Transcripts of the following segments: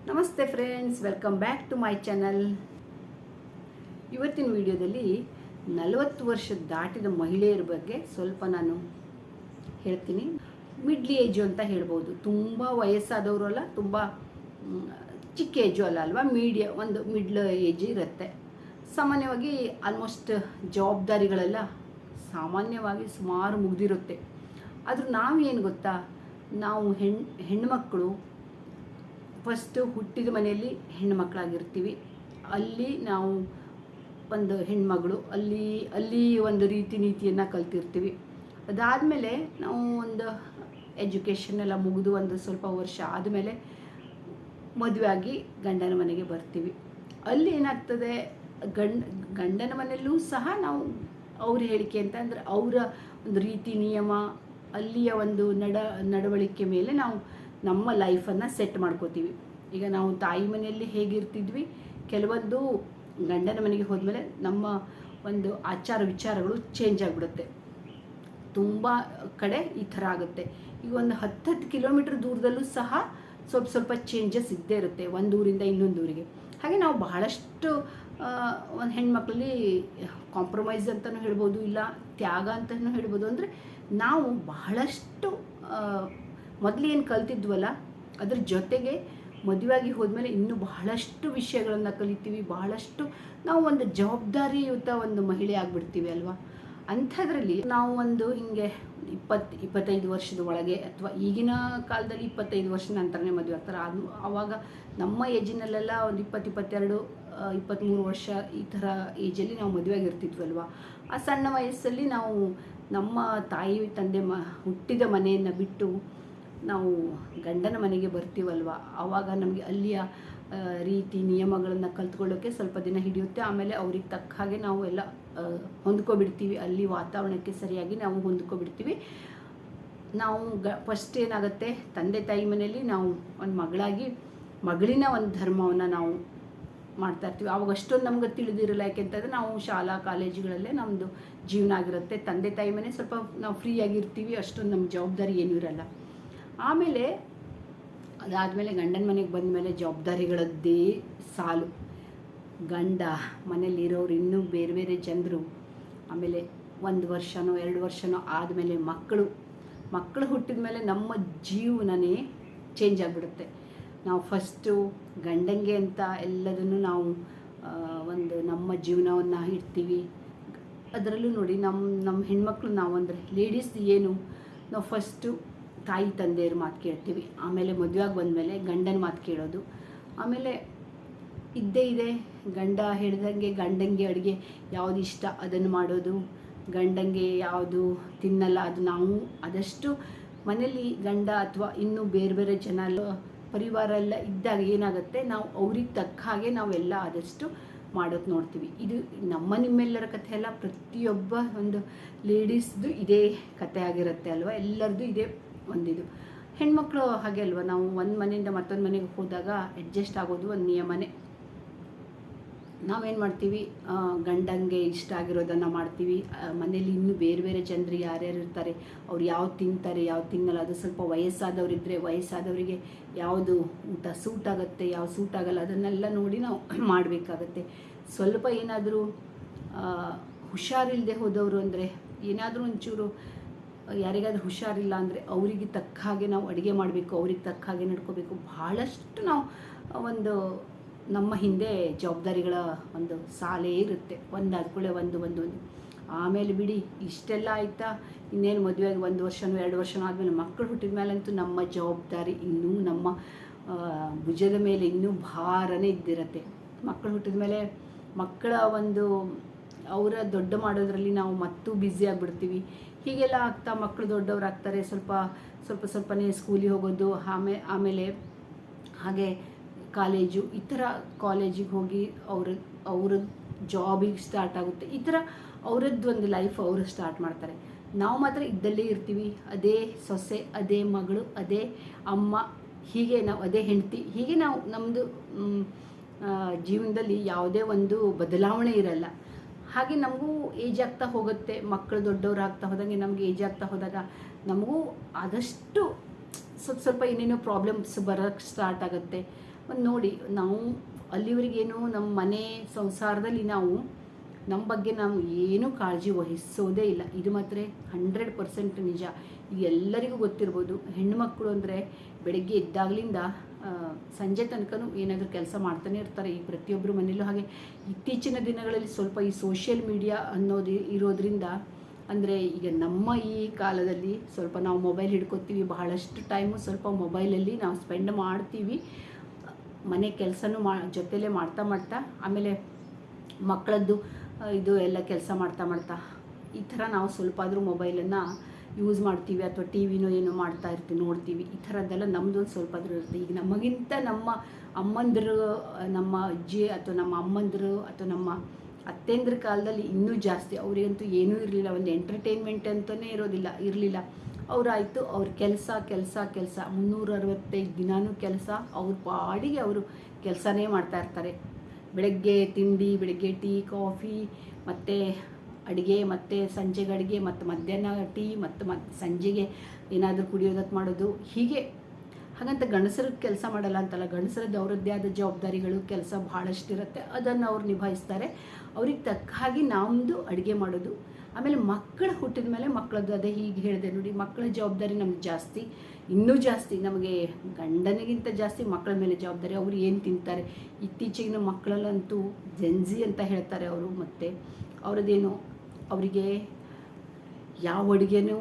ನಮಸ್ತೆ friends, welcome back to my channel. ಇವತ್ತಿನ ವಿಡಿಯೋದಲ್ಲಿ 40 ವರ್ಷ ದಾಟಿದ ಮಹಿಳೆಯರ ಬಗ್ಗೆ ಸ್ವಲ್ಪ ನಾನು ಹೇಳ್ತೀನಿ. ಮಿಡ್ಲ್ ಏಜು ಅಂತ ಹೇಳ್ಬೋದು. ತುಂಬ ವಯಸ್ಸಾದವರು ಅಲ್ಲ, ತುಂಬ ಚಿಕ್ಕ ಏಜು ಅಲ್ಲ ಅಲ್ವಾ, ಒಂದು ಮಿಡ್ಲ್ ಏಜ್ ಇರುತ್ತೆ. ಸಾಮಾನ್ಯವಾಗಿ ಆಲ್ಮೋಸ್ಟ್ ಜವಾಬ್ದಾರಿಗಳೆಲ್ಲ ಸಾಮಾನ್ಯವಾಗಿ ಸುಮಾರು ಮುಗಿದಿರುತ್ತೆ. ಆದರೂ ನಾವೇನು ಗೊತ್ತಾ, ನಾವು ಹೆಣ್ಮಕ್ಕಳು ಫಸ್ಟು ಹುಟ್ಟಿದ ಮನೆಯಲ್ಲಿ ಹೆಣ್ಣುಮಕ್ಕಳಾಗಿರ್ತೀವಿ. ಅಲ್ಲಿ ನಾವು ಒಂದು ಹೆಣ್ಮಗಳು, ಅಲ್ಲಿ ಒಂದು ನೀತಿಯನ್ನು ಕಲ್ತಿರ್ತೀವಿ. ಅದಾದಮೇಲೆ ನಾವು ಒಂದು ಎಜುಕೇಷನ್ ಎಲ್ಲ ಮುಗಿದು ಒಂದು ಸ್ವಲ್ಪ ವರ್ಷ ಆದಮೇಲೆ ಮದುವೆ ಆಗಿ ಗಂಡನ ಮನೆಗೆ ಬರ್ತೀವಿ. ಅಲ್ಲಿ ಏನಾಗ್ತದೆ, ಗಂಡನ ಮನೆಯಲ್ಲೂ ಸಹ ನಾವು ಅವ್ರ ಹೇಳಿಕೆ ಅಂತ ಅಂದರೆ ಅವರ ಒಂದು ರೀತಿ ನಿಯಮ, ಅಲ್ಲಿಯ ಒಂದು ನಡವಳಿಕೆ ಮೇಲೆ ನಾವು ನಮ್ಮ ಲೈಫನ್ನು ಸೆಟ್ ಮಾಡ್ಕೋತೀವಿ. ಈಗ ನಾವು ತಾಯಿ ಮನೆಯಲ್ಲಿ ಹೇಗಿರ್ತಿದ್ವಿ, ಕೆಲವೊಂದು ಗಂಡನ ಮನೆಗೆ ಹೋದ್ಮೇಲೆ ನಮ್ಮ ಒಂದು ಆಚಾರ ವಿಚಾರಗಳು ಚೇಂಜ್ ಆಗಿಬಿಡುತ್ತೆ. ತುಂಬ ಕಡೆ ಈ ಥರ ಆಗುತ್ತೆ. ಈಗ ಒಂದು 10 ಕಿಲೋಮೀಟ್ರ್ ದೂರದಲ್ಲೂ ಸಹ ಸ್ವಲ್ಪ ಚೇಂಜಸ್ ಇದ್ದೇ ಇರುತ್ತೆ, ಒಂದು ಊರಿಂದ ಇನ್ನೊಂದು ಊರಿಗೆ. ಹಾಗೆ ನಾವು ಬಹಳಷ್ಟು ಒಂದು ಹೆಣ್ಮಕ್ಳಲ್ಲಿ ಕಾಂಪ್ರಮೈಸ್ ಅಂತಲೂ ಹೇಳ್ಬೋದು, ಇಲ್ಲ ತ್ಯಾಗ ಅಂತಲೂ ಹೇಳ್ಬೋದು. ಅಂದರೆ ನಾವು ಬಹಳಷ್ಟು ಮೊದಲೇನು ಕಲ್ತಿದ್ವಲ್ಲ, ಅದ್ರ ಜೊತೆಗೆ ಮದುವೆಯಾಗಿ ಹೋದ್ಮೇಲೆ ಇನ್ನೂ ಬಹಳಷ್ಟು ವಿಷಯಗಳನ್ನು ಕಲಿತೀವಿ. ಬಹಳಷ್ಟು ನಾವು ಒಂದು ಜವಾಬ್ದಾರಿಯುತ ಒಂದು ಮಹಿಳೆ ಆಗಿಬಿಡ್ತೀವಿ ಅಲ್ವಾ. ಅಂಥದ್ರಲ್ಲಿ ನಾವು ಒಂದು ಹಿಂಗೆ 20-25 ವರ್ಷದ ಒಳಗೆ, ಅಥವಾ ಈಗಿನ ಕಾಲದಲ್ಲಿ 25 ವರ್ಷ ನಂತರನೇ ಮದುವೆ ಆಗ್ತಾರೆ. ಆವಾಗ ನಮ್ಮ ಏಜಿನಲ್ಲೆಲ್ಲ ಒಂದು 20-22 23 ವರ್ಷ ಈ ಥರ ಏಜಲ್ಲಿ ನಾವು ಮದುವೆಯಾಗಿರ್ತಿದ್ವಲ್ವ. ಆ ಸಣ್ಣ ವಯಸ್ಸಲ್ಲಿ ನಾವು ನಮ್ಮ ತಾಯಿ ತಂದೆ ಹುಟ್ಟಿದ ಮನೆಯನ್ನು ಬಿಟ್ಟು ನಾವು ಗಂಡನ ಮನೆಗೆ ಬರ್ತೀವಲ್ವ. ಆವಾಗ ನಮಗೆ ಅಲ್ಲಿಯ ರೀತಿ ನಿಯಮಗಳನ್ನು ಕಲ್ತ್ಕೊಳ್ಳೋಕ್ಕೆ ಸ್ವಲ್ಪ ದಿನ ಹಿಡಿಯುತ್ತೆ. ಆಮೇಲೆ ಅವ್ರಿಗೆ ತಕ್ಕ ಹಾಗೆ ನಾವು ಎಲ್ಲ ಹೊಂದ್ಕೊಬಿಡ್ತೀವಿ. ಅಲ್ಲಿ ವಾತಾವರಣಕ್ಕೆ ಸರಿಯಾಗಿ ನಾವು ಹೊಂದ್ಕೊಬಿಡ್ತೀವಿ. ನಾವು ಫಸ್ಟ್ ಏನಾಗುತ್ತೆ, ತಂದೆ ತಾಯಿ ಮನೆಯಲ್ಲಿ ನಾವು ಒಂದು ಮಗಳಾಗಿ ಮಗಳಿನ ಒಂದು ಧರ್ಮವನ್ನು ನಾವು ಮಾಡ್ತಾ ಇರ್ತೀವಿ. ಆವಾಗ ಅಷ್ಟೊಂದು ನಮ್ಗೆ ತಿಳಿದಿರಲ್ಲ. ಯಾಕೆಂತಂದರೆ ನಾವು ಶಾಲಾ ಕಾಲೇಜುಗಳಲ್ಲೇ ನಮ್ಮದು ಜೀವನ ಆಗಿರುತ್ತೆ. ತಂದೆ ತಾಯಿ ಮನೆ ಸ್ವಲ್ಪ ನಾವು ಫ್ರೀಯಾಗಿರ್ತೀವಿ, ಅಷ್ಟೊಂದು ನಮ್ಮ ಜವಾಬ್ದಾರಿ ಏನೂ ಇರಲ್ಲ. ಆಮೇಲೆ ಅದಾದಮೇಲೆ ಗಂಡನ ಮನೆಗೆ ಬಂದ ಮೇಲೆ ಜವಾಬ್ದಾರಿಗಳದ್ದೇ ಸಾಲು. ಗಂಡ ಮನೇಲಿರೋರು ಇನ್ನೂ ಬೇರೆ ಬೇರೆ ಜನರು. ಆಮೇಲೆ 1 ವರ್ಷನೋ 2 ವರ್ಷನೋ ಆದಮೇಲೆ ಮಕ್ಕಳು ಹುಟ್ಟಿದ ಮೇಲೆ ನಮ್ಮ ಜೀವನನೇ ಚೇಂಜ್ ಆಗಿಬಿಡುತ್ತೆ. ನಾವು ಫಸ್ಟು ಗಂಡಂಗೆ ಅಂತ ಎಲ್ಲದನ್ನು ನಾವು ಒಂದು ನಮ್ಮ ಜೀವನವನ್ನು ಇಡ್ತೀವಿ. ಅದರಲ್ಲೂ ನೋಡಿ, ನಮ್ಮ ಹೆಣ್ಮಕ್ಳು ನಾವು ಅಂದರೆ ಲೇಡೀಸ್ ಏನು, ನಾವು ಫಸ್ಟು ತಾಯಿ ತಂದೆಯರ ಮಾತು ಕೇಳ್ತೀವಿ. ಆಮೇಲೆ ಮದುವೆಯಾಗಿ ಬಂದಮೇಲೆ ಗಂಡನ ಮಾತು ಕೇಳೋದು. ಆಮೇಲೆ ಇದ್ದೇ ಇದೆ, ಗಂಡ ಹೇಳ್ದಂಗೆ ಗಂಡಂಗೆ ಅಡುಗೆ ಯಾವುದು ಇಷ್ಟ ಅದನ್ನು ಮಾಡೋದು. ಗಂಡಂಗೆ ಯಾವುದು ತಿನ್ನಲ್ಲ ಅದು ನಾವು ಆದಷ್ಟು ಮನೇಲಿ ಗಂಡ ಅಥವಾ ಇನ್ನೂ ಬೇರೆ ಬೇರೆ ಜನ ಪರಿವಾರ ಎಲ್ಲ ಇದ್ದಾಗ ಏನಾಗುತ್ತೆ, ನಾವು ಅವ್ರಿಗೆ ತಕ್ಕ ಹಾಗೆ ನಾವೆಲ್ಲ ಆದಷ್ಟು ಮಾಡೋದು ನೋಡ್ತೀವಿ. ಇದು ನಿಮ್ಮೆಲ್ಲರ ಕಥೆ ಅಲ್ಲ, ಪ್ರತಿಯೊಬ್ಬ ಒಂದು ಲೇಡೀಸ್ದು ಇದೇ ಕಥೆ ಆಗಿರುತ್ತೆ ಅಲ್ವ. ಎಲ್ಲರದ್ದು ಇದೇ ಒಂದಿದು. ಹೆಣ್ಮಕ್ಳು ಹಾಗೆ ಅಲ್ವ, ನಾವು ಒಂದು ಮನೆಯಿಂದ ಮತ್ತೊಂದು ಮನೆಗೆ ಹೋದಾಗ ಅಡ್ಜಸ್ಟ್ ಆಗೋದು ಒಂದು ನಿಯಮನೇ. ನಾವೇನು ಮಾಡ್ತೀವಿ, ಗಂಡಂಗೆ ಇಷ್ಟ ಆಗಿರೋದನ್ನು ಮಾಡ್ತೀವಿ. ಮನೇಲಿ ಇನ್ನೂ ಬೇರೆ ಬೇರೆ ಜನರು ಯಾರ್ಯಾರು ಇರ್ತಾರೆ, ಅವ್ರು ಯಾವ್ದು ತಿಂತಾರೆ ಯಾವ್ದು ತಿನ್ನಲ್ಲ, ಅದು ಸ್ವಲ್ಪ ವಯಸ್ಸಾದವರಿದ್ದರೆ ವಯಸ್ಸಾದವರಿಗೆ ಯಾವುದು ಊಟ ಸೂಟ್ ಆಗುತ್ತೆ ಯಾವ್ದು ಸೂಟ್ ಆಗಲ್ಲ ಅದನ್ನೆಲ್ಲ ನೋಡಿ ನಾವು ಮಾಡಬೇಕಾಗತ್ತೆ. ಸ್ವಲ್ಪ ಏನಾದರೂ ಹುಷಾರಿಲ್ಲದೆ ಹೋದವರು ಅಂದರೆ, ಏನಾದರೂ ಒಂಚೂರು ಯಾರಿಗಾದ್ರೂ ಹುಷಾರಿಲ್ಲ ಅಂದರೆ ಅವರಿಗೆ ತಕ್ಕ ಹಾಗೆ ನಾವು ಅಡುಗೆ ಮಾಡಬೇಕು, ಅವ್ರಿಗೆ ತಕ್ಕ ಹಾಗೆ ನಡ್ಕೋಬೇಕು. ಭಾಳಷ್ಟು ನಾವು ಒಂದು ನಮ್ಮ ಹಿಂದೆ ಜವಾಬ್ದಾರಿಗಳ ಒಂದು ಸಾಲೇ ಇರುತ್ತೆ, ಒಂದಾದ ಕೂಡಲೇ ಒಂದು. ಆಮೇಲೆ ಬಿಡಿ, ಇಷ್ಟೆಲ್ಲ ಆಯಿತಾ, ಇನ್ನೇನು ಮದುವೆಯಾಗಿ 1 ವರ್ಷನೋ 2 ವರ್ಷನೋ ಆದಮೇಲೆ ಮಕ್ಕಳು ಹುಟ್ಟಿದ ಮೇಲಂತೂ ನಮ್ಮ ಜವಾಬ್ದಾರಿ ಇನ್ನೂ ನಮ್ಮ ಭುಜದ ಮೇಲೆ ಇನ್ನೂ ಭಾರನೇ ಇದ್ದಿರುತ್ತೆ. ಮಕ್ಕಳು ಹುಟ್ಟಿದ ಮೇಲೆ ಮಕ್ಕಳ ಒಂದು ಅವರ ದೊಡ್ಡ ಮಾಡೋದ್ರಲ್ಲಿ ನಾವು ಮತ್ತೂ ಬ್ಯುಸಿ ಆಗಿಬಿಡ್ತೀವಿ. ಹೀಗೆಲ್ಲ ಆಗ್ತಾ ಮಕ್ಕಳು ದೊಡ್ಡವರಾಗ್ತಾರೆ. ಸ್ವಲ್ಪನೇ ಸ್ಕೂಲಿಗೆ ಹೋಗೋದು, ಆಮೇಲೆ ಹಾಗೆ ಕಾಲೇಜು, ಈ ಥರ ಕಾಲೇಜಿಗೆ ಹೋಗಿ ಅವ್ರ ಜಾಬಿಗೆ ಸ್ಟಾರ್ಟ್ ಆಗುತ್ತೆ. ಈ ಥರ ಅವರದ್ದು ಒಂದು ಲೈಫ್ ಅವರು ಸ್ಟಾರ್ಟ್ ಮಾಡ್ತಾರೆ. ನಾವು ಮಾತ್ರ ಇದ್ದಲ್ಲೇ ಇರ್ತೀವಿ. ಅದೇ ಸೊಸೆ, ಅದೇ ಮಗಳು, ಅದೇ ಅಮ್ಮ, ಹೀಗೆ ನಾವು ಅದೇ ಹೆಂಡತಿ, ಹೀಗೆ ನಾವು ನಮ್ಮದು ಜೀವನದಲ್ಲಿ ಯಾವುದೇ ಒಂದು ಬದಲಾವಣೆ ಇರಲ್ಲ. ಹಾಗೆ ನಮಗೂ ಏಜ್ ಆಗ್ತಾ ಹೋಗುತ್ತೆ. ಮಕ್ಕಳು ದೊಡ್ಡವರು ಆಗ್ತಾ ಹೋದಂಗೆ ನಮಗೆ ಏಜ್ ಆಗ್ತಾ ಹೋದಾಗ ನಮಗೂ ಆದಷ್ಟು ಸ್ವಲ್ಪ ಏನೇನೋ ಪ್ರಾಬ್ಲಮ್ಸ್ ಬರೋಕ್ಕೆ ಸ್ಟಾರ್ಟ್ ಆಗುತ್ತೆ. ಒಂದು ನೋಡಿ, ನಾವು ಅಲ್ಲಿವರೆಗೇನು ನಮ್ಮ ಮನೆ ಸಂಸಾರದಲ್ಲಿ ನಾವು ನಮ್ಮ ಬಗ್ಗೆ ನಾವು ಏನೂ ಕಾಳಜಿ ವಹಿಸೋದೇ ಇಲ್ಲ. ಇದು ಮಾತ್ರ 100% ನಿಜ. ಇದು ಎಲ್ಲರಿಗೂ ಗೊತ್ತಿರ್ಬೋದು. ಹೆಣ್ಣುಮಕ್ಕಳು ಅಂದರೆ ಬೆಳಗ್ಗೆ ಎದ್ದಾಗಲಿಂದ ಸಂಜೆ ತನಕನೂ ಏನಾದರೂ ಕೆಲಸ ಮಾಡ್ತಾನೆ ಇರ್ತಾರೆ. ಈ ಪ್ರತಿಯೊಬ್ಬರು ಮನೆಯಲ್ಲೂ ಹಾಗೆ. ಇತ್ತೀಚಿನ ದಿನಗಳಲ್ಲಿ ಸ್ವಲ್ಪ ಈ ಸೋಷಿಯಲ್ ಮೀಡಿಯಾ ಅನ್ನೋದು ಇರೋದ್ರಿಂದ, ಅಂದರೆ ಈಗ ನಮ್ಮ ಈ ಕಾಲದಲ್ಲಿ ಸ್ವಲ್ಪ ನಾವು ಮೊಬೈಲ್ ಹಿಡ್ಕೊತೀವಿ, ಬಹಳಷ್ಟು ಟೈಮು ಸ್ವಲ್ಪ ಮೊಬೈಲಲ್ಲಿ ನಾವು ಸ್ಪೆಂಡ್ ಮಾಡ್ತೀವಿ. ಮನೆ ಕೆಲಸನೂ ಜೊತೆಲೇ ಮಾಡ್ತಾ ಆಮೇಲೆ ಮಕ್ಕಳದ್ದು ಇದು ಎಲ್ಲ ಕೆಲಸ ಮಾಡ್ತಾ ಈ ಥರ ನಾವು ಸ್ವಲ್ಪ ಆದರೂ ಮೊಬೈಲನ್ನು ಯೂಸ್ ಮಾಡ್ತೀವಿ, ಅಥವಾ ಟಿ ವಿನೋ ಏನೋ ಮಾಡ್ತಾ ಇರ್ತೀವಿ, ನೋಡ್ತೀವಿ. ಈ ಥರದ್ದೆಲ್ಲ ನಮ್ಮದೊಂದು ಸ್ವಲ್ಪ ಆದರೂ ಇರುತ್ತೆ. ಈಗ ನಮಗಿಂತ ನಮ್ಮ ಅಮ್ಮಂದಿರು, ನಮ್ಮ ಅಜ್ಜಿ ಅಥವಾ ನಮ್ಮ ಅಮ್ಮಂದಿರು ಅಥವಾ ನಮ್ಮ ಅತ್ತೆಂದ್ರ ಕಾಲದಲ್ಲಿ ಇನ್ನೂ ಜಾಸ್ತಿ. ಅವರಿಗಂತೂ ಏನೂ ಇರಲಿಲ್ಲ, ಒಂದು ಎಂಟರ್ಟೈನ್ಮೆಂಟ್ ಅಂತಲೇ ಇರಲಿಲ್ಲ. ಅವರಾಯಿತು ಅವ್ರ ಕೆಲಸ 365 ದಿನಾನೂ ಕೆಲಸ, ಅವ್ರ ಪಾಡಿಗೆ ಅವರು ಕೆಲಸನೇ ಮಾಡ್ತಾಯಿರ್ತಾರೆ. ಬೆಳಗ್ಗೆ ತಿಂಡಿ, ಬೆಳಗ್ಗೆ ಟೀ ಕಾಫಿ, ಮತ್ತು ಅಡುಗೆ, ಮತ್ತು ಸಂಜೆಗೆ ಅಡುಗೆ, ಮತ್ತು ಮಧ್ಯಾಹ್ನ ಟೀ, ಮತ್ತು ಸಂಜೆಗೆ ಏನಾದರೂ ಕುಡಿಯೋದಕ್ಕೆ ಮಾಡೋದು. ಹಾಗಂತ ಗಂಡಸರಿಗೆ ಕೆಲಸ ಮಾಡಲ್ಲ ಅಂತಲ್ಲ. ಗಂಡಸರದ್ದು ಅವರದ್ದೇ ಆದ ಜವಾಬ್ದಾರಿಗಳು, ಕೆಲಸ ಭಾಳಷ್ಟಿರುತ್ತೆ. ಅದನ್ನು ಅವ್ರು ನಿಭಾಯಿಸ್ತಾರೆ. ಅವ್ರಿಗೆ ತಕ್ಕ ಹಾಗೆ ನಮ್ಮದು ಅಡುಗೆ ಮಾಡೋದು. ಆಮೇಲೆ ಮಕ್ಕಳು ಹುಟ್ಟಿದ ಮೇಲೆ ಮಕ್ಕಳದ್ದು, ಅದೇ ಹೀಗೆ ಹೇಳಿದೆ ನೋಡಿ, ಮಕ್ಕಳ ಜವಾಬ್ದಾರಿ ನಮ್ಗೆ ಜಾಸ್ತಿ, ಇನ್ನೂ ಜಾಸ್ತಿ. ನಮಗೆ ಗಂಡನಿಗಿಂತ ಜಾಸ್ತಿ ಮಕ್ಕಳ ಮೇಲೆ ಜವಾಬ್ದಾರಿ. ಅವ್ರು ಏನು ತಿಂತಾರೆ, ಇತ್ತೀಚೆಗಿನ ಮಕ್ಕಳಲ್ಲಂತೂ ಜೆನ್ಜಿ ಅಂತ ಹೇಳ್ತಾರೆ ಅವರು. ಮತ್ತು ಅವರದ್ದೇನು, ಅವರಿಗೆ ಯಾವ ಅಡುಗೆನೂ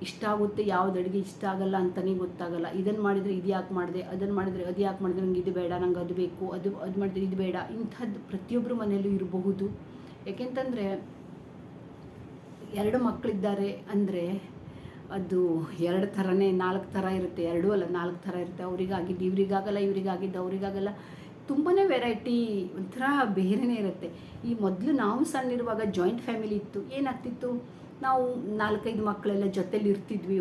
ಇಷ್ಟ ಆಗುತ್ತೆ, ಯಾವ್ದು ಅಡುಗೆ ಇಷ್ಟ ಆಗಲ್ಲ ಅಂತಲೇ ಗೊತ್ತಾಗಲ್ಲ. ಇದನ್ನು ಮಾಡಿದರೆ ಇದು ಯಾಕೆ ಮಾಡಿದೆ, ಅದನ್ನು ಮಾಡಿದರೆ ಅದು ಯಾಕೆ ಮಾಡಿದೆ, ನಂಗೆ ಇದು ಬೇಡ, ನಂಗೆ ಅದು ಬೇಕು, ಅದು ಮಾಡಿದರೆ ಇದು ಬೇಡ. ಇಂಥದ್ದು ಪ್ರತಿಯೊಬ್ಬರ ಮನೆಯಲ್ಲೂ ಇರಬಹುದು. ಯಾಕೆಂತಂದರೆ 2 ಮಕ್ಕಳಿದ್ದಾರೆ ಅಂದರೆ ಅದು 2 ಥರನೇ, 4 ಥರ ಇರುತ್ತೆ. 2 ಅಲ್ಲ 4 ಥರ ಇರುತ್ತೆ. ಅವರಿಗಾಗಿದ್ದು ಇವರಿಗಾಗಲ್ಲ, ಇವರಿಗಾಗಿದ್ದು ಅವರಿಗಾಗಲ್ಲ. ತುಂಬಾ ವೆರೈಟಿ, ಒಂಥರ ಬೇರೆಯೇ ಇರುತ್ತೆ. ಈ ಮೊದಲು ನಾವು ಸಣ್ಣಿರುವಾಗ ಜಾಯಿಂಟ್ ಫ್ಯಾಮಿಲಿ ಇತ್ತು. ಏನಾಗ್ತಿತ್ತು, ನಾವು 4-5 ಮಕ್ಕಳೆಲ್ಲ ಜೊತೇಲಿ ಇರ್ತಿದ್ವಿ.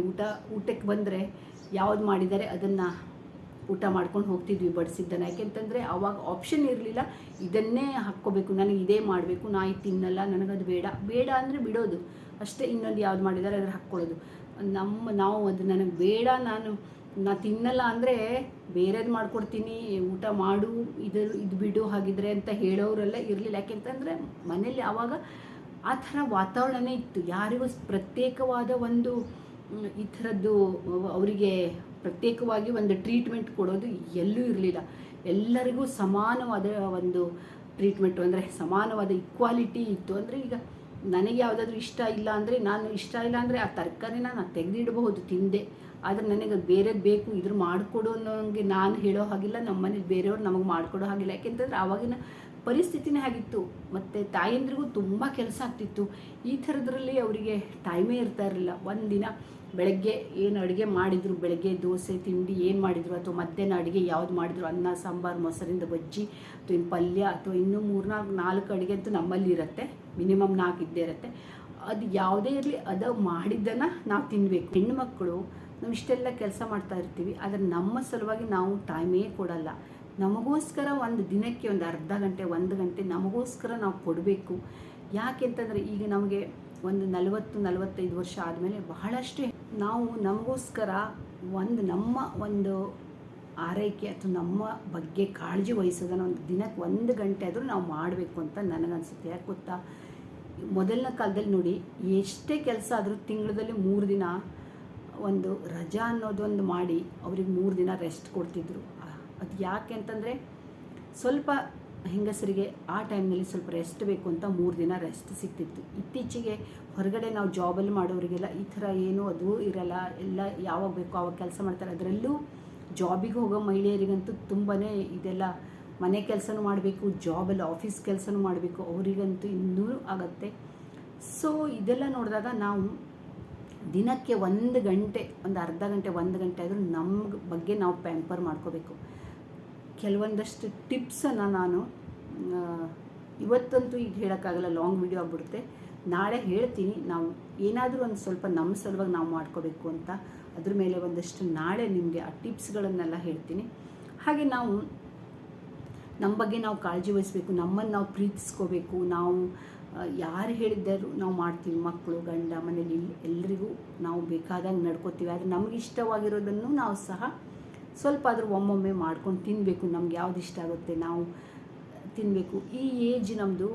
ಊಟಕ್ಕೆ ಬಂದರೆ ಯಾವ್ದು ಮಾಡಿದ್ದಾರೆ ಅದನ್ನು ಊಟ ಮಾಡ್ಕೊಂಡು ಹೋಗ್ತಿದ್ವಿ, ಬಡಿಸಿದ್ದನ್ನು. ಯಾಕೆಂತಂದರೆ ಆವಾಗ ಆಪ್ಷನ್ ಇರಲಿಲ್ಲ, ಇದನ್ನೇ ಹಾಕ್ಕೋಬೇಕು, ನನಗೆ ಇದೇ ಮಾಡಬೇಕು, ನಾ ಇದು ತಿನ್ನಲ್ಲ, ನನಗದು ಬೇಡ ಅಂದರೆ ಬಿಡೋದು ಅಷ್ಟೇ. ಇನ್ನೊಂದು ಯಾವ್ದು ಮಾಡಿದ್ದಾರೆ ಅದ್ರ ಹಾಕ್ಕೊಳ್ಳೋದು. ನಾವು ಅದು ನನಗೆ ಬೇಡ, ನಾ ತಿನ್ನಲ್ಲ ಅಂದರೆ ಬೇರೆದು ಮಾಡಿಕೊಡ್ತೀನಿ, ಊಟ ಮಾಡು, ಇದು ಬಿಡು ಹಾಗಿದ್ರೆ ಅಂತ ಹೇಳೋರೆಲ್ಲ ಇರಲಿಲ್ಲ. ಯಾಕೆಂತಂದರೆ ಮನೇಲಿ ಆವಾಗ ಆ ಥರ ವಾತಾವರಣನೇ ಇತ್ತು. ಯಾರಿಗೂ ಪ್ರತ್ಯೇಕವಾದ ಒಂದು ಈ ಥರದ್ದು ಅವರಿಗೆ ಪ್ರತ್ಯೇಕವಾಗಿ ಒಂದು ಟ್ರೀಟ್ಮೆಂಟ್ ಕೊಡೋದು ಎಲ್ಲೂ ಇರಲಿಲ್ಲ. ಎಲ್ಲರಿಗೂ ಸಮಾನವಾದ ಒಂದು ಟ್ರೀಟ್ಮೆಂಟು, ಅಂದರೆ ಸಮಾನವಾದ ಇಕ್ವಾಲಿಟಿ ಇತ್ತು. ಅಂದರೆ ಈಗ ನನಗೆ ಯಾವುದಾದ್ರೂ ಇಷ್ಟ ಇಲ್ಲ ಅಂದರೆ ಆ ತರಕಾರಿನ ನಾನು ತೆಗೆದಿಡಬಹುದು, ತಿಂದೆ. ಆದರೆ ನನಗೆ ಬೇರೆದು ಬೇಕು, ಇದ್ರ ಮಾಡಿಕೊಡು ಅನ್ನೋಂಗೆ ನಾನು ಹೇಳೋ ಹಾಗಿಲ್ಲ, ನಮ್ಮ ಮನೇಲಿ ಬೇರೆಯವ್ರು ನಮಗೆ ಮಾಡಿಕೊಡೋ ಹಾಗಿಲ್ಲ. ಯಾಕೆಂತಂದರೆ ಆವಾಗಿನ ಪರಿಸ್ಥಿತಿನೇ ಆಗಿತ್ತು. ಮತ್ತು ತಾಯಂದ್ರಿಗೂ ತುಂಬ ಕೆಲಸ ಆಗ್ತಿತ್ತು. ಈ ಥರದ್ರಲ್ಲಿ ಅವರಿಗೆ ಟೈಮೇ ಇರ್ತಾ ಇರಲಿಲ್ಲ. ಒಂದಿನ ಬೆಳಗ್ಗೆ ಏನು ಅಡುಗೆ ಮಾಡಿದರು, ಬೆಳಗ್ಗೆ ದೋಸೆ ತಿಂಡಿ ಏನು ಮಾಡಿದರು, ಅಥವಾ ಮಧ್ಯಾಹ್ನ ಅಡುಗೆ ಯಾವ್ದು ಮಾಡಿದರು, ಅನ್ನ ಸಾಂಬಾರು, ಮೊಸರಿಂದ ಬಜ್ಜಿ, ಅಥವಾ ಇನ್ನು ಪಲ್ಯ, ಅಥವಾ ಇನ್ನೂ 3-4 ಅಡುಗೆ ಅಂತೂ ನಮ್ಮಲ್ಲಿ ಇರುತ್ತೆ. ಮಿನಿಮಮ್ 4 ಇದ್ದೇ ಇರುತ್ತೆ. ಅದು ಯಾವುದೇ ಇರಲಿ, ಅದು ಮಾಡಿದ್ದನ್ನು ನಾವು ತಿನ್ನಬೇಕು. ಹೆಣ್ಣುಮಕ್ಕಳು ನಾವು ಇಷ್ಟೆಲ್ಲ ಕೆಲಸ ಮಾಡ್ತಾ ಇರ್ತೀವಿ, ಆದರೆ ನಮ್ಮ ಸಲುವಾಗಿ ನಾವು ಟೈಮೇ ಕೊಡಲ್ಲ. ನಮಗೋಸ್ಕರ ಒಂದು ದಿನಕ್ಕೆ ಒಂದು ಅರ್ಧ ಗಂಟೆ 1 ಗಂಟೆ ನಮಗೋಸ್ಕರ ನಾವು ಕೊಡಬೇಕು. ಯಾಕೆಂತಂದರೆ ಈಗ ನಮಗೆ ಒಂದು 40-45 ವರ್ಷ ಆದಮೇಲೆ ಬಹಳಷ್ಟು ನಾವು ನಮಗೋಸ್ಕರ ನಮ್ಮ ಒಂದು ಆರೈಕೆ ಅಥವಾ ನಮ್ಮ ಬಗ್ಗೆ ಕಾಳಜಿ ವಹಿಸೋದನ್ನು ಒಂದು ದಿನಕ್ಕೆ 1 ಗಂಟೆ ಆದರೂ ನಾವು ಮಾಡಬೇಕು ಅಂತ ನನಗನ್ಸುತ್ತೆ. ಯಾಕೆ ಗೊತ್ತಾ, ಮೊದಲನ ಕಾಲದಲ್ಲಿ ನೋಡಿ, ಎಷ್ಟೇ ಕೆಲಸ ಆದರೂ ತಿಂಗಳಲ್ಲಿ 3 ದಿನ ಒಂದು ರಜಾ ಅನ್ನೋದೊಂದು ಮಾಡಿ ಅವ್ರಿಗೆ 3 ದಿನ ರೆಸ್ಟ್ ಕೊಡ್ತಿದ್ರು. ಅದು ಯಾಕೆ ಅಂತಂದರೆ ಸ್ವಲ್ಪ ಹೆಂಗಸರಿಗೆ ಆ ಟೈಮ್ನಲ್ಲಿ ಸ್ವಲ್ಪ ರೆಸ್ಟ್ ಬೇಕು ಅಂತ 3 ದಿನ ರೆಸ್ಟ್ ಸಿಗ್ತಿತ್ತು. ಇತ್ತೀಚೆಗೆ ಹೊರಗಡೆ ನಾವು ಜಾಬಲ್ಲಿ ಮಾಡೋರಿಗೆಲ್ಲ ಈ ಥರ ಏನೂ ಅದು ಇರಲ್ಲ. ಎಲ್ಲ ಯಾವಾಗ ಬೇಕೋ ಆವಾಗ ಕೆಲಸ ಮಾಡ್ತಾರೆ. ಅದರಲ್ಲೂ ಜಾಬಿಗೆ ಹೋಗೋ ಮಹಿಳೆಯರಿಗಂತೂ ತುಂಬಾ ಇದೆಲ್ಲ ಮನೆ ಕೆಲಸನೂ ಮಾಡಬೇಕು, ಜಾಬಲ್ಲಿ ಆಫೀಸ್ ಕೆಲಸನೂ ಮಾಡಬೇಕು, ಅವರಿಗಂತೂ ಇನ್ನೂ ಆಗುತ್ತೆ. ಸೊ ಇದೆಲ್ಲ ನೋಡಿದಾಗ ನಾವು ದಿನಕ್ಕೆ 1 ಗಂಟೆ, ಒಂದು ಅರ್ಧ ಗಂಟೆ 1 ಗಂಟೆ ಆದರೂ ನಮ್ಮ ಬಗ್ಗೆ ನಾವು ಪ್ಯಾಂಪರ್ ಮಾಡ್ಕೋಬೇಕು. ಕೆಲವೊಂದಷ್ಟು ಟಿಪ್ಸನ್ನು ನಾನು ಇವತ್ತಂತೂ ಈಗ ಹೇಳೋಕ್ಕಾಗಲ್ಲ, ಲಾಂಗ್ ವಿಡಿಯೋ ಆಗ್ಬಿಡುತ್ತೆ. ನಾಳೆ ಹೇಳ್ತೀನಿ. ನಾವು ಏನಾದರೂ ಒಂದು ಸ್ವಲ್ಪ ನಮ್ಮ ಸಲುವಾಗಿ ನಾವು ಮಾಡ್ಕೋಬೇಕು ಅಂತ, ಅದ್ರ ಮೇಲೆ ಒಂದಷ್ಟು ನಾಳೆ ನಿಮಗೆ ಆ ಟಿಪ್ಸ್ಗಳನ್ನೆಲ್ಲ ಹೇಳ್ತೀನಿ. ಹಾಗೆ ನಾವು ನಮ್ಮ ಬಗ್ಗೆ ನಾವು ಕಾಳಜಿ ವಹಿಸಬೇಕು, ನಮ್ಮನ್ನು ನಾವು ಪ್ರೀತಿಸ್ಕೋಬೇಕು. ನಾವು ಯಾರು ಹೇಳಿದ್ದರೂ ನಾವು ಮಾಡ್ತೀವಿ. ಮಕ್ಕಳು, ಗಂಡ, ಮನೇಲಿ ಎಲ್ರಿಗೂ ನಾವು ಬೇಕಾದಂಗೆ ನಡ್ಕೋತೀವಿ. ಆದರೆ ನಮಗೆ ಇಷ್ಟವಾಗಿರೋದನ್ನು ನಾವು ಸಹ ಸ್ವಲ್ಪ ಆದರೂ ಒಮ್ಮೊಮ್ಮೆ ಮಾಡ್ಕೊಂಡು ತಿನ್ನಬೇಕು. ನಮ್ಗೆ ಯಾವ್ದು ಇಷ್ಟ ಆಗುತ್ತೆ ನಾವು ತಿನ್ನಬೇಕು. ಈ ಏಜ್ ನಮ್ಮದು,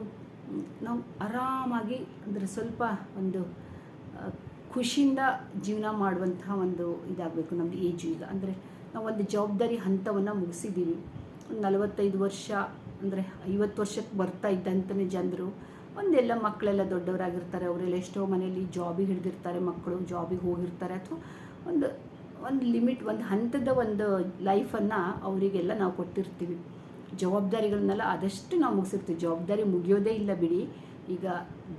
ನಾವು ಆರಾಮಾಗಿ ಅಂದರೆ ಸ್ವಲ್ಪ ಒಂದು ಖುಷಿಯಿಂದ ಜೀವನ ಮಾಡುವಂತಹ ಒಂದು ಇದಾಗಬೇಕು ನಮ್ಮದು ಏಜು. ಈಗ ಅಂದರೆ ನಾವು ಒಂದು ಜವಾಬ್ದಾರಿ ಹಂತವನ್ನು ಮುಗಿಸಿದ್ದೀವಿ. 45 ವರ್ಷ ಅಂದರೆ 50 ವರ್ಷಕ್ಕೆ ಬರ್ತಾ ಇದ್ದಂತಲೇ ಜನರು ಒಂದೆಲ್ಲ ಮಕ್ಕಳೆಲ್ಲ ದೊಡ್ಡವರಾಗಿರ್ತಾರೆ, ಅವರೆಲ್ಲ ಎಷ್ಟೋ ಮನೆಯಲ್ಲಿ ಜಾಬಿಗೆ ಹಿಡಿದಿರ್ತಾರೆ, ಮಕ್ಕಳು ಜಾಬಿಗೆ ಹೋಗಿರ್ತಾರೆ, ಅಥವಾ ಒಂದು ಲಿಮಿಟ್, ಒಂದು ಹಂತದ ಒಂದು ಲೈಫನ್ನು ಅವರಿಗೆಲ್ಲ ನಾವು ಕೊಟ್ಟಿರ್ತೀವಿ. ಜವಾಬ್ದಾರಿಗಳನ್ನೆಲ್ಲ ಆದಷ್ಟು ನಾವು ಮುಗಿಸಿರ್ತೀವಿ. ಜವಾಬ್ದಾರಿ ಮುಗಿಯೋದೇ ಇಲ್ಲ ಬಿಡಿ. ಈಗ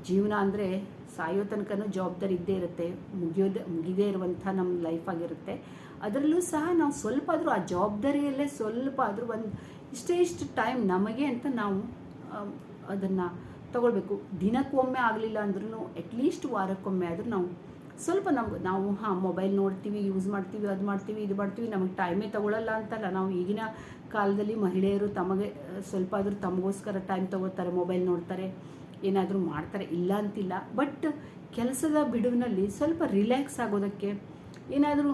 ಜೀವನ ಅಂದರೆ ಸಾಯೋ ತನಕನೂ ಜವಾಬ್ದಾರಿ ಇದ್ದೇ ಇರುತ್ತೆ, ಮುಗಿದೇ ಇರುವಂಥ ನಮ್ಮ ಲೈಫ್ ಆಗಿರುತ್ತೆ. ಅದರಲ್ಲೂ ಸಹ ನಾವು ಸ್ವಲ್ಪ ಆದರೂ ಆ ಜವಾಬ್ದಾರಿಯಲ್ಲೇ ಸ್ವಲ್ಪ ಆದರೂ ಇಷ್ಟು ಟೈಮ್ ನಮಗೆ ಅಂತ ನಾವು ಅದನ್ನು ತಗೊಳ್ಬೇಕು. ದಿನಕ್ಕೊಮ್ಮೆ ಆಗಲಿಲ್ಲ ಅಂದ್ರೂ ಅಟ್ಲೀಸ್ಟ್ ವಾರಕ್ಕೊಮ್ಮೆ ಆದರೂ ನಾವು ಸ್ವಲ್ಪ ನಾವು ಮೊಬೈಲ್ ನೋಡ್ತೀವಿ, ಯೂಸ್ ಮಾಡ್ತೀವಿ, ಅದು ಮಾಡ್ತೀವಿ, ಇದು ಮಾಡ್ತೀವಿ, ನಮಗೆ ಟೈಮೇ ತಗೊಳ್ಳಲ್ಲ ಅಂತಲ್ಲ. ನಾವು ಈಗಿನ ಕಾಲದಲ್ಲಿ ಮಹಿಳೆಯರು ತಮಗೆ ಸ್ವಲ್ಪ ಆದರೂ ತಮಗೋಸ್ಕರ ಟೈಮ್ ತಗೋತಾರೆ, ಮೊಬೈಲ್ ನೋಡ್ತಾರೆ, ಏನಾದರೂ ಮಾಡ್ತಾರೆ, ಇಲ್ಲ ಅಂತಿಲ್ಲ. ಬಟ್ ಕೆಲಸದ ಬಿಡುವಿನಲ್ಲಿ ಸ್ವಲ್ಪ ರಿಲ್ಯಾಕ್ಸ್ ಆಗೋದಕ್ಕೆ ಏನಾದರೂ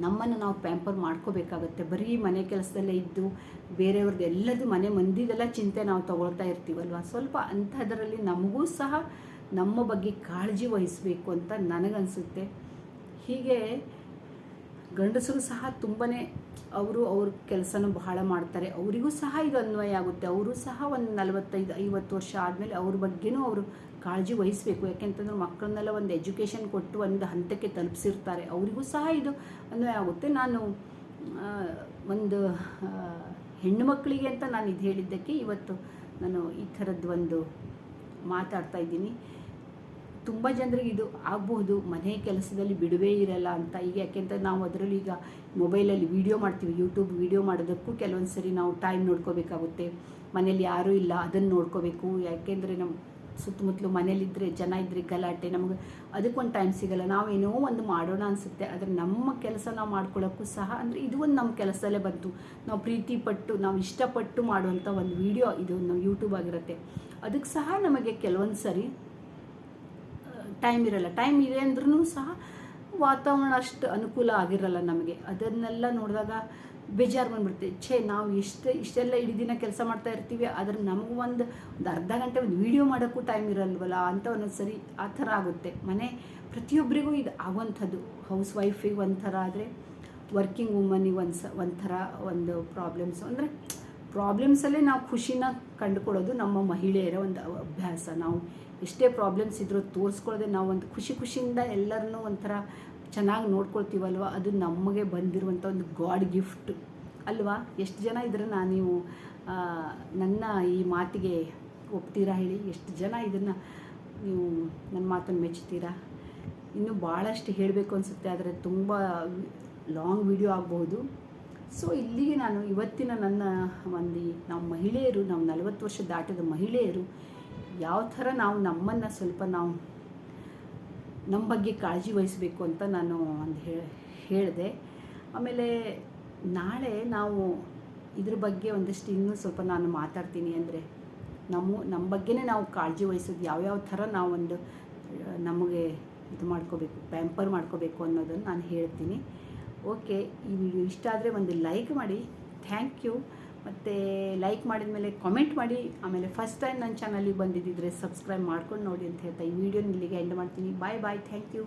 ನಮ್ಮನ್ನು ನಾವು ಪ್ಯಾಂಪರ್ ಮಾಡ್ಕೋಬೇಕಾಗತ್ತೆ. ಬರೀ ಮನೆ ಕೆಲಸದಲ್ಲೇ ಇದ್ದು ಬೇರೆಯವ್ರದ್ದು ಎಲ್ಲದು ಮನೆ ಮಂದಿದೆಲ್ಲ ಚಿಂತೆ ನಾವು ತಗೊಳ್ತಾ ಇರ್ತೀವಲ್ವ. ಸ್ವಲ್ಪ ಅಂಥದ್ರಲ್ಲಿ ನಮಗೂ ಸಹ ನಮ್ಮ ಬಗ್ಗೆ ಕಾಳಜಿ ವಹಿಸಬೇಕು ಅಂತ ನನಗನ್ಸುತ್ತೆ. ಹೀಗೆ ಗಂಡಸರು ಸಹ ತುಂಬಾ ಅವ್ರ ಕೆಲಸನೂ ಬಹಳ ಮಾಡ್ತಾರೆ, ಅವರಿಗೂ ಸಹ ಇದು ಅನ್ವಯ ಆಗುತ್ತೆ. ಅವರು ಸಹ ಒಂದು 45-50 ವರ್ಷ ಆದಮೇಲೆ ಅವ್ರ ಬಗ್ಗೆನೂ ಅವರು ಕಾಳಜಿ ವಹಿಸಬೇಕು. ಯಾಕೆಂತಂದ್ರೆ ಮಕ್ಕಳನ್ನೆಲ್ಲ ಒಂದು ಎಜುಕೇಷನ್ ಕೊಟ್ಟು ಒಂದು ಹಂತಕ್ಕೆ ತಲುಪಿಸಿರ್ತಾರೆ, ಅವರಿಗೂ ಸಹ ಇದು ಅನ್ವಯ ಆಗುತ್ತೆ. ನಾನು ಒಂದು ಹೆಣ್ಣು ಮಕ್ಕಳಿಗೆ ಅಂತ ನಾನು ಇದು ಹೇಳಿದ್ದಕ್ಕೆ ಇವತ್ತು ನಾನು ಈ ಥರದ್ದು ಒಂದು ಮಾತಾಡ್ತಾ ಇದ್ದೀನಿ. ತುಂಬ ಜನರಿಗೆ ಇದು ಆಗಬಹುದು, ಮನೆ ಕೆಲಸದಲ್ಲಿ ಬಿಡುವೇ ಇರಲ್ಲ ಅಂತ. ಈಗ ಯಾಕೆಂತಂದ್ರೆ ನಾವು ಅದರಲ್ಲಿ ಈಗ ಮೊಬೈಲಲ್ಲಿ ವೀಡಿಯೋ ಮಾಡ್ತೀವಿ, ಯೂಟ್ಯೂಬ್ ವೀಡಿಯೋ ಮಾಡೋದಕ್ಕೂ ಕೆಲವೊಂದು ಸರಿ ನಾವು ಟೈಮ್ ನೋಡ್ಕೋಬೇಕಾಗುತ್ತೆ. ಮನೇಲಿ ಯಾರೂ ಇಲ್ಲ, ಅದನ್ನು ನೋಡ್ಕೋಬೇಕು. ಯಾಕೆಂದರೆ ನಮ್ಮ ಸುತ್ತಮುತ್ತಲು ಮನೇಲಿದ್ದರೆ ಜನ ಇದ್ದರೆ ಗಲಾಟೆ, ನಮಗೆ ಅದಕ್ಕೊಂದು ಟೈಮ್ ಸಿಗೋಲ್ಲ. ನಾವೇನೋ ಒಂದು ಮಾಡೋಣ ಅನಿಸುತ್ತೆ, ಆದರೆ ನಮ್ಮ ಕೆಲಸ ನಾವು ಮಾಡ್ಕೊಳ್ಳೋಕ್ಕೂ ಸಹ ಅಂದರೆ ಇದು ಒಂದು ನಮ್ಮ ಕೆಲಸದಲ್ಲೇ ಬಂತು. ನಾವು ಪ್ರೀತಿ ಪಟ್ಟು ನಾವು ಇಷ್ಟಪಟ್ಟು ಮಾಡುವಂಥ ಒಂದು ವೀಡಿಯೋ ಇದು ನಮ್ಮ ಯೂಟ್ಯೂಬ್ ಆಗಿರುತ್ತೆ. ಅದಕ್ಕೆ ಸಹ ನಮಗೆ ಕೆಲವೊಂದು ಸರಿ ಟೈಮ್ ಇರಲ್ಲ. ಟೈಮ್ ಇದೆ ಅಂದ್ರೂ ಸಹ ವಾತಾವರಣ ಅಷ್ಟು ಅನುಕೂಲ ಆಗಿರಲ್ಲ ನಮಗೆ. ಅದನ್ನೆಲ್ಲ ನೋಡಿದಾಗ ಬೇಜಾರು ಬಂದುಬಿಡುತ್ತೆ. ನಾವು ಇಷ್ಟೆಲ್ಲ ಇಡೀ ದಿನ ಕೆಲಸ ಮಾಡ್ತಾ ಇರ್ತೀವಿ, ಆದರೆ ನಮಗೂ ಒಂದು ಅರ್ಧ ಗಂಟೆ ಒಂದು ವೀಡಿಯೋ ಮಾಡೋಕ್ಕೂ ಟೈಮ್ ಇರಲ್ವಲ್ಲ ಅಂತ ಒಂದೊಂದು ಸರಿ ಆ ಥರ ಆಗುತ್ತೆ. ಮನೆ ಪ್ರತಿಯೊಬ್ಬರಿಗೂ ಇದು ಆಗುವಂಥದ್ದು. ಹೌಸ್ ವೈಫಿಗೆ ಒಂಥರ ಆದರೆ ವರ್ಕಿಂಗ್ ವುಮನಿಗೆ ಒಂಥರ ಒಂದು ಪ್ರಾಬ್ಲಮ್ಸು. ಅಂದರೆ ಪ್ರಾಬ್ಲಮ್ಸಲ್ಲೇ ನಾವು ಖುಷಿನ ಕಂಡುಕೊಳ್ಳೋದು ನಮ್ಮ ಮಹಿಳೆಯರ ಒಂದು ಅಭ್ಯಾಸ. ನಾವು ಎಷ್ಟೇ ಪ್ರಾಬ್ಲಮ್ಸ್ ಇದ್ರೂ ತೋರಿಸ್ಕೊಳ್ಳೋದೆ ನಾವು ಒಂದು ಖುಷಿಯಿಂದ ಎಲ್ಲರನ್ನೂ ಒಂಥರ ಚೆನ್ನಾಗಿ ನೋಡ್ಕೊಳ್ತೀವಲ್ವ, ಅದು ನಮಗೆ ಬಂದಿರುವಂಥ ಒಂದು ಗಾಡ್ ಗಿಫ್ಟ್ ಅಲ್ವಾ. ಎಷ್ಟು ಜನ ಇದ್ರೆ ನೀವು ನನ್ನ ಈ ಮಾತಿಗೆ ಒಪ್ತೀರಾ ಹೇಳಿ? ಎಷ್ಟು ಜನ ಇದನ್ನು ನೀವು ನನ್ನ ಮಾತನ್ನು ಮೆಚ್ತೀರಾ? ಇನ್ನೂ ಭಾಳಷ್ಟು ಹೇಳಬೇಕು ಅನಿಸುತ್ತೆ, ಆದರೆ ತುಂಬ ಲಾಂಗ್ ವಿಡಿಯೋ ಆಗಬಹುದು. ಸೊ ಇಲ್ಲಿಗೆ ನಾನು ಇವತ್ತಿನ ನನ್ನ ನಾವು ಮಹಿಳೆಯರು, ನಾವು 40 ವರ್ಷ ದಾಟಿದ ಮಹಿಳೆಯರು ಯಾವ ಥರ ನಾವು ನಮ್ಮನ್ನು ಸ್ವಲ್ಪ ನಾವು ನಮ್ಮ ಬಗ್ಗೆ ಕಾಳಜಿ ವಹಿಸಬೇಕು ಅಂತ ನಾನು ಒಂದು ಹೇಳಿದೆ. ಆಮೇಲೆ ನಾಳೆ ನಾವು ಇದ್ರ ಬಗ್ಗೆ ಒಂದಷ್ಟು ಇನ್ನೂ ಸ್ವಲ್ಪ ನಾನು ಮಾತಾಡ್ತೀನಿ. ಅಂದರೆ ನಮ್ಮ ಬಗ್ಗೆನೇ ನಾವು ಕಾಳಜಿ ವಹಿಸೋದು ಯಾವ್ಯಾವ ಥರ ನಾವು ನಮಗೆ ಇದು ಮಾಡ್ಕೋಬೇಕು, ಪ್ಯಾಂಪರ್ ಮಾಡ್ಕೋಬೇಕು ಅನ್ನೋದನ್ನು ನಾನು ಹೇಳ್ತೀನಿ. ಓಕೆ, ಈ ವಿಡಿಯೋ ಇಷ್ಟ ಆದರೆ ಒಂದು ಲೈಕ್ ಮಾಡಿ, ಥ್ಯಾಂಕ್ ಯು. ಮತ್ತು ಲೈಕ್ ಮಾಡಿದ ಮೇಲೆ ಕಾಮೆಂಟ್ ಮಾಡಿ. ಆಮೇಲೆ ಫಸ್ಟ್ ಟೈಮ್ ನನ್ನ ಚಾನಲಿಗೆ ಬಂದಿದ್ದಿದ್ರೆ ಸಬ್ಸ್ಕ್ರೈಬ್ ಮಾಡ್ಕೊಂಡು ನೋಡಿ ಅಂತ ಹೇಳ್ತಾ ಈ ವಿಡಿಯೋನ ಇಲ್ಲಿಗೆ ಎಂಡ್ ಮಾಡ್ತೀನಿ. ಬಾಯ್ ಬಾಯ್, ಥ್ಯಾಂಕ್ ಯು.